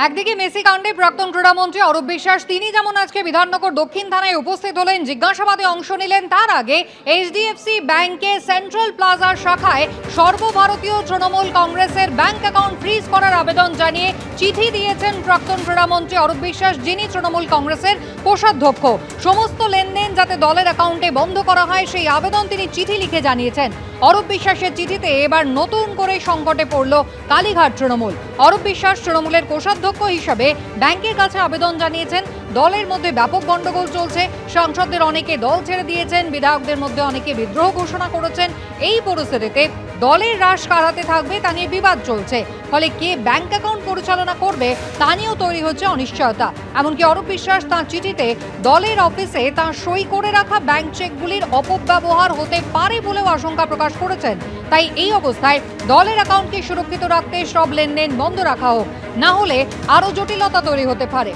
একদিকে মেসি কাণ্ডে প্রাক্তন ক্রীড়ামন্ত্রী অরূপ বিশ্বাস তিনি যেমন আজকে বিধাননগর দক্ষিণ থানায় উপস্থিত হলেন, জিজ্ঞাসাবাদে অংশ নিলেন, তার আগে এইচডিএফসি ব্যাংকে সেন্ট্রাল প্লাজার শাখায় সর্বভারতীয় তৃণমূল কংগ্রেসের ব্যাংক অ্যাকাউন্ট ফ্রিজ করার আবেদন জানিয়ে চিঠি দিয়েছেন প্রাক্তন ক্রীড়ামন্ত্রী অরূপ বিশ্বাস, যিনি তৃণমূল কংগ্রেসের কোষাধ্যক্ষ। সমস্ত লেনদেন যাতে দলের অ্যাকাউন্টে বন্ধ করা হয় সেই আবেদন তিনি চিঠি লিখে জানিয়েছেন। অরূপ বিশ্বাসের চিঠিতে এবার নতুন করে সংকটে পড়ল কালীঘাট তৃণমূল। অরূপ বিশ্বাস তৃণমূলের কোষাধ্যক্ষ হিসাবে ব্যাংকের কাছে আবেদন জানিয়েছেন। দলের মধ্যে ব্যাপক গন্ডগোল চলছে, সাংসদদের অনেকে দল ছেড়ে দিয়েছেন, বিধায়কদের মধ্যে অনেকে বিদ্রোহ ঘোষণা করেছেন। এই পরিস্থিতিতে দলের রাশ কার হাতে থাকবে তা নিয়ে বিবাদ চলছে, ফলে কে ব্যাংক অ্যাকাউন্ট পরিচালনা করবে তা নিয়েও তৈরি হচ্ছে অনিশ্চয়তা। এমনকি অরূপ বিশ্বাস তাঁর চিঠিতে দলের অফিসে তাঁর সই করে রাখা ব্যাংক চেকগুলির অপব্যবহার হতে পারে বলেও আশঙ্কা প্রকাশ করেছেন। তাই এই অবস্থায় দলের অ্যাকাউন্টকে সুরক্ষিত রাখতে সব লেনদেন বন্ধ রাখা হোক, না হলে আরও জটিলতা তৈরি হতে পারে।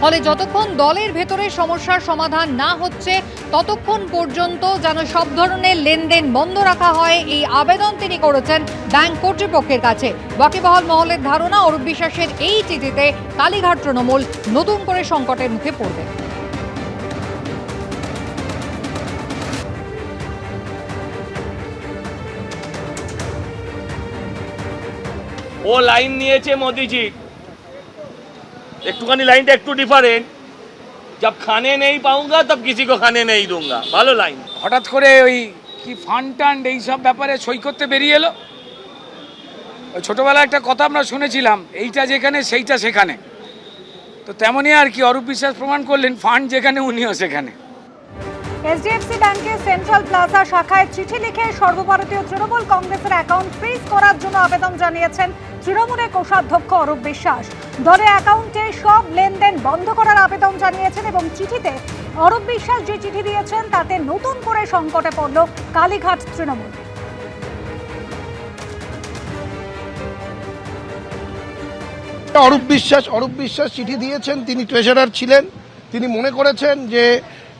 ফলে যতক্ষণ দলের ভেতরে সমস্যার সমাধান না হচ্ছে ততক্ষণ পর্যন্ত যেন সব ধরনের লেনদেন বন্ধ রাখা হয়, এই আবেদন তিনি করেছেন ব্যাংক কর্তৃপক্ষের কাছে। ওয়াকিবহাল মহলের ধারণা, অরূপ বিশ্বাসের এই চিঠিতে কালীঘাট তৃণমূল নতুন করে সংকটের মুখে পড়বে। ও লাইন নিয়েছে মোদিজি, একটুখানি লাইনটা একটু ডিফারেন্ট। जब खाने नहीं पाऊंगा तब किसी को खाने नहीं दूंगा, ভালো লাইন। হঠাৎ করে ওই কি ফান্ড টান্ড এইসব ব্যাপারে সই করতে বেরিয়ে এলো। ওই ছোটোবেলায় একটা কথা আমরা শুনেছিলাম, এইটা যেখানে সেইটা সেখানে। তো তেমনই আর কি অরূপ বিশ্বাস প্রমাণ করলেন, ফান্ড যেখানে উনিও সেখানে। এইচডিএফসি ব্যাংকের সেন্ট্রাল প্লাজা শাখায় চিঠি লিখে সর্বভারতীয় তৃণমূল কংগ্রেসের অ্যাকাউন্ট ফ্রিজ করার জন্য আবেদন জানিয়েছেন তৃণমূলের কোষাধ্যক্ষ অরূপ বিশ্বাস। দলের অ্যাকাউন্টে সব লেনদেন বন্ধ করার আবেদন জানিয়েছেন এবং চিঠিতে অরূপ বিশ্বাস যে চিঠি দিয়েছেন তাতে নতুন করে সংকটে পড়ল কালীঘাট তৃণমূল। অরূপ বিশ্বাস চিঠি দিয়েছেন, তিনি ট্রেজারার ছিলেন। তিনি মনে করেছেন যে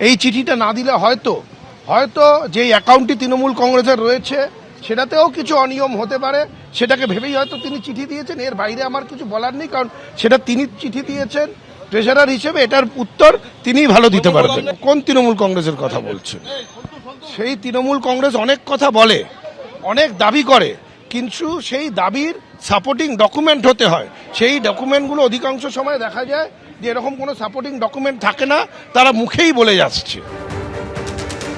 এই চিঠিটা না দিলে হয়তো যে অ্যাকাউন্টটি তৃণমূল কংগ্রেসের রয়েছে সেটাতেও কিছু অনিয়ম হতে পারে, সেটাকে ভেবেই হয়তো তিনি চিঠি দিয়েছেন। এর বাইরে আমার কিছু বলার নেই, কারণ সেটা তিনি চিঠি দিয়েছেন ট্রেজারার হিসেবে, এটার উত্তর তিনিই ভালো দিতে পারবেন। কোন তৃণমূল কংগ্রেসের কথা বলছেন? সেই তৃণমূল কংগ্রেস অনেক কথা বলে, অনেক দাবি করে, কিন্তু সেই দাবির সাপোর্টিং ডকুমেন্ট হতে হয়। সেই ডকুমেন্টগুলো অধিকাংশ সময় দেখা যায় যে এরকম কোনো সাপোর্টিং ডকুমেন্ট থাকে না, তারা মুখেই বলে যাচ্ছে।